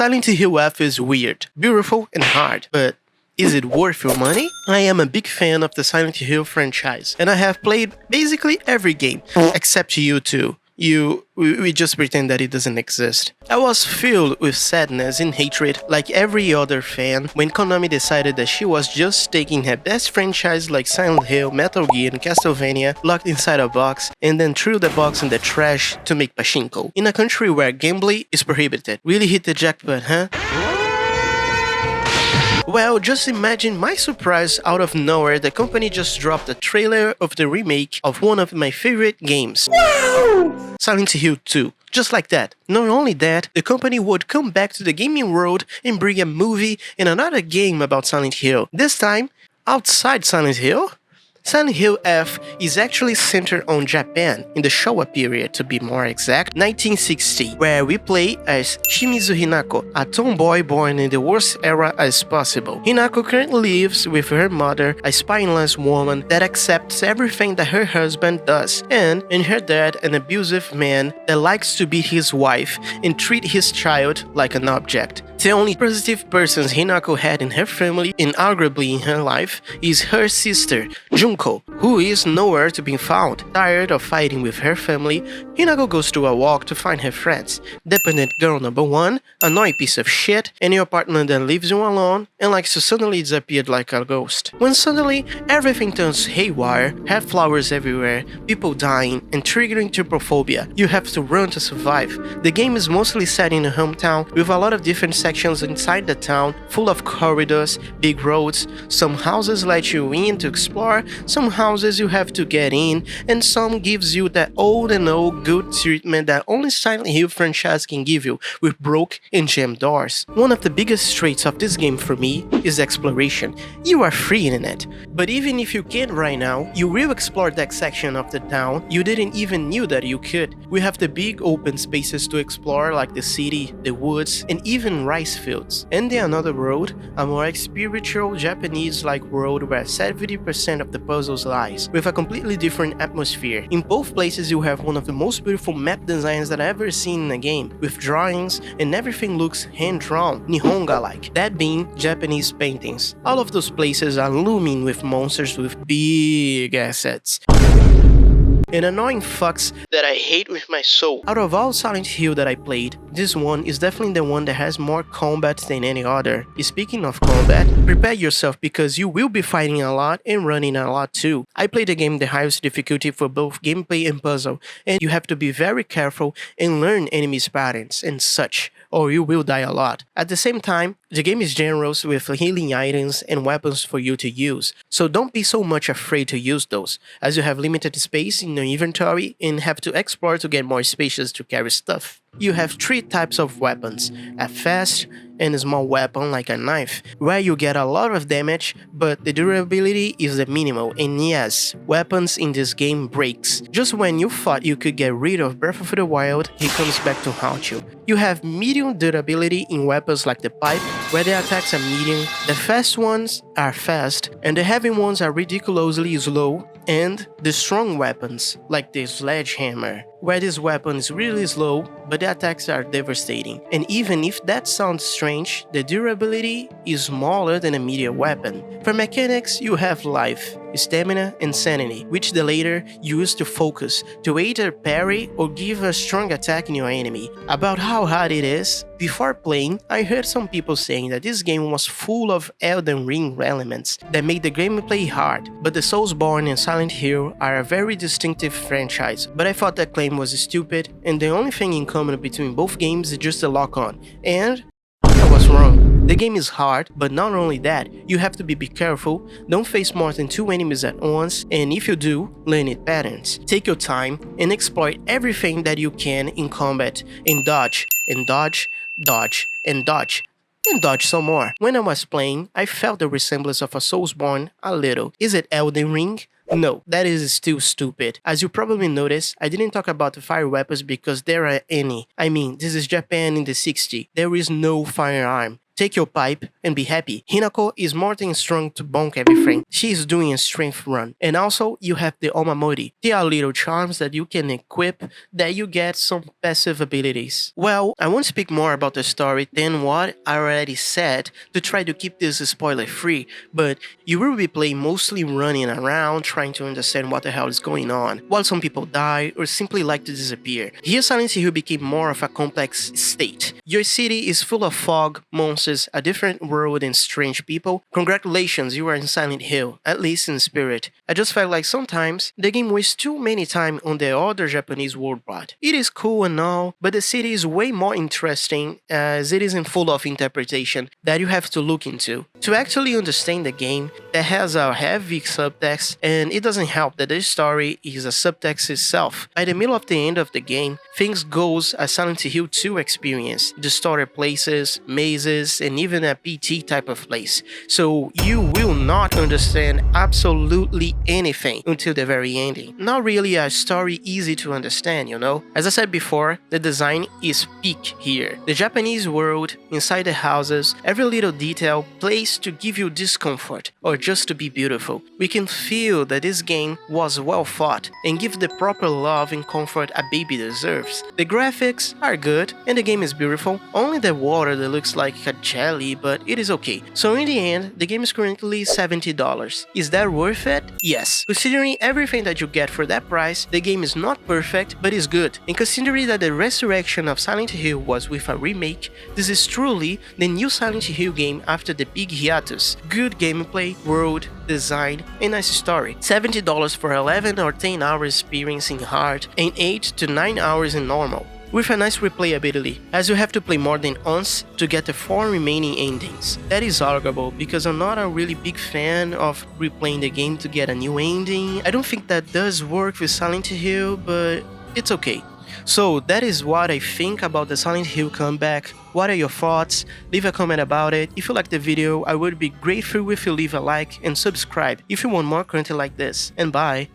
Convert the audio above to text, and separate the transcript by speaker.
Speaker 1: Silent Hill F is weird, beautiful, and hard, but is it worth your money? I am a big fan of the Silent Hill franchise, and I have played basically every game, except you two. We just pretend that it doesn't exist. I was filled with sadness and hatred like every other fan when Konami decided that she was just taking her best franchise like Silent Hill, Metal Gear, and Castlevania, locked inside a box, and then threw the box in the trash to make pachinko. In a country where gambling is prohibited. Really hit the jackpot, huh? Well, just imagine my surprise out of nowhere. The company just dropped a trailer of the remake of one of my favorite games. Wow! Silent Hill 2. Just like that. Not only that, the company would come back to the gaming world and bring a movie and another game about Silent Hill. This time, outside Silent Hill? Silent Hill F is actually centered on Japan, in the Showa period to be more exact, 1960, where we play as Shimizu Hinako, a tomboy born in the worst era as possible. Hinako currently lives with her mother, a spineless woman that accepts everything that her husband does, and her dad, an abusive man that likes to beat his wife and treat his child like an object. The only positive persons Hinako had in her family and arguably in her life is her sister, Junko, who is nowhere to be found. Tired of fighting with her family, Hinako goes to a walk to find her friends. Dependent girl number 1, annoying piece of shit, and your partner that leaves you alone and likes to suddenly disappear like a ghost. When suddenly everything turns haywire, have flowers everywhere, people dying, and triggering trypophobia, you have to run to survive. The game is mostly set in a hometown with a lot of different sections inside the town, full of corridors, big roads. Some houses let you in to explore, some houses you have to get in, and some gives you that old good treatment that only Silent Hill franchise can give you, with broke and jammed doors. One of the biggest traits of this game for me is exploration. You are free in it, but even if you can't right now, you will explore that section of the town you didn't even knew that you could. We have the big open spaces to explore like the city, the woods, and even rice fields. And then another world, a more spiritual Japanese-like world where 70% of the puzzles lies, with a completely different atmosphere. In both places you have one of the most beautiful map designs that I've ever seen in a game, with drawings and everything looks hand-drawn, Nihonga-like, that being Japanese paintings. All of those places are looming with monsters with big assets and annoying fucks that I hate with my soul. Out of all Silent Hill that I played, this one is definitely the one that has more combat than any other. Speaking of combat, prepare yourself because you will be fighting a lot and running a lot too. I played the game the highest difficulty for both gameplay and puzzle, and you have to be very careful and learn enemies' patterns and such, or you will die a lot. At the same time, the game is generous with healing items and weapons for you to use, so don't be so much afraid to use those, as you have limited space in your inventory and have to explore to get more spaces to carry stuff. You have 3 types of weapons, a fast and a small weapon like a knife, where you get a lot of damage, but the durability is the minimal, and yes, weapons in this game breaks. Just when you thought you could get rid of Breath of the Wild, he comes back to haunt you. You have medium durability in weapons like the pipe, where the attacks are medium, the fast ones are fast, and the heavy ones are ridiculously slow, and the strong weapons, like the sledgehammer, where this weapon is really slow, but the attacks are devastating. And even if that sounds strange, the durability is smaller than a medium weapon. For mechanics, you have life, stamina, and sanity, which the latter use to focus, to either parry or give a strong attack in your enemy. About how hard it is, before playing, I heard some people saying that this game was full of Elden Ring elements that made the gameplay hard, but the Soulsborne and Silent Hill are a very distinctive franchise, but I thought that claim was stupid, and the only thing in common between both games is just the lock-on, and I was wrong. The game is hard, but not only that, you have to be careful, don't face more than 2 enemies at once, and if you do, learn its patterns. Take your time and exploit everything that you can in combat, and dodge, and dodge, dodge, and dodge. And dodge some more. When I was playing, I felt the resemblance of a Soulsborne a little. Is it Elden Ring? No, that is still stupid. As you probably noticed, I didn't talk about the fire weapons because there are any. I mean, this is Japan in the 60s. There is no firearm. take your pipe and be happy. Hinako is more than strong to bonk everything. She is doing a strength run. And also, you have the Omamori. They are little charms that you can equip that you get some passive abilities. Well, I won't speak more about the story than what I already said to try to keep this spoiler free, but you will be playing mostly running around trying to understand what the hell is going on, while some people die or simply like to disappear. Here Silent Hill became more of a complex state. Your city is full of fog, monsters, a different world and strange people. Congratulations, you are in Silent Hill, at least in spirit. I just felt like sometimes the game wastes too many time on the other Japanese world plot. It is cool and all, but the city is way more interesting as it isn't full of interpretation that you have to look into. To actually understand the game, that has a heavy subtext, and it doesn't help that the story is a subtext itself. By the middle of the end of the game, things goes a Silent Hill 2 experience, distorted places, mazes, and even a PT type of place. So you will not understand absolutely anything until the very ending. Not really a story easy to understand, you know? As I said before, the design is peak here. The Japanese world, inside the houses, every little detail plays to give you discomfort or just to be beautiful. We can feel that this game was well thought and give the proper love and comfort a baby deserves. The graphics are good and the game is beautiful, only the water that looks like a jelly, but it is okay. So in the end, the game is currently $70. Is that worth it? Yes. Considering everything that you get for that price, the game is not perfect, but is good. And considering that the resurrection of Silent Hill was with a remake, this is truly the new Silent Hill game after the big hiatus. Good gameplay, world, design, and nice story. $70 for 11 or 10 hours experience in hard and 8 to 9 hours in normal, with a nice replayability, as you have to play more than once to get the 4 remaining endings. That is arguable, because I'm not a really big fan of replaying the game to get a new ending. I don't think that does work with Silent Hill, but it's okay. So that is what I think about the Silent Hill comeback. What are your thoughts? Leave a comment about it. If you liked the video, I would be grateful if you leave a like and subscribe if you want more content like this. And bye!